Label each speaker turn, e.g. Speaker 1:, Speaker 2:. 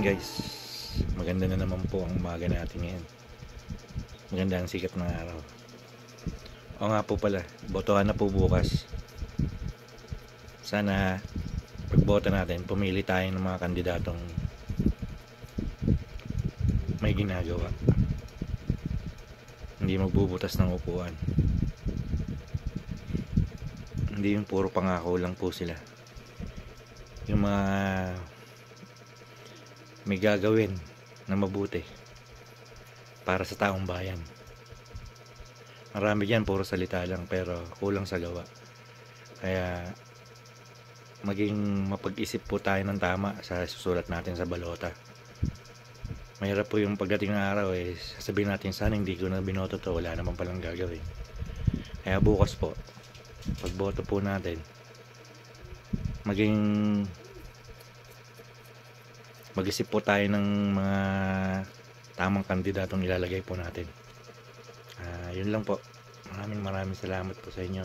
Speaker 1: morning guys. Maganda na naman po ang umaga natin ngayon. Maganda ang sikat ng araw. O nga po pala, botohan na po bukas. Sana pagboto natin, pumili tayo ng mga kandidatong may ginagawa. Hindi magbubutas ng upuan. Hindi yung puro pangako lang po sila. Yung mga may gagawin na mabuti para sa taong bayan. Marami dyan puro salita lang pero kulang sa gawa. Kaya maging mapag-isip po tayo ng tama sa susulat natin sa balota. Mahirap po yung pagdating ng araw sasabihin natin sana hindi ko na binoto to, wala naman palang gagawin. Kaya bukas po pagboto po natin mag-isip po tayo ng mga tamang kandidatong ilalagay po natin. Yun lang po. Maraming salamat po sa inyo.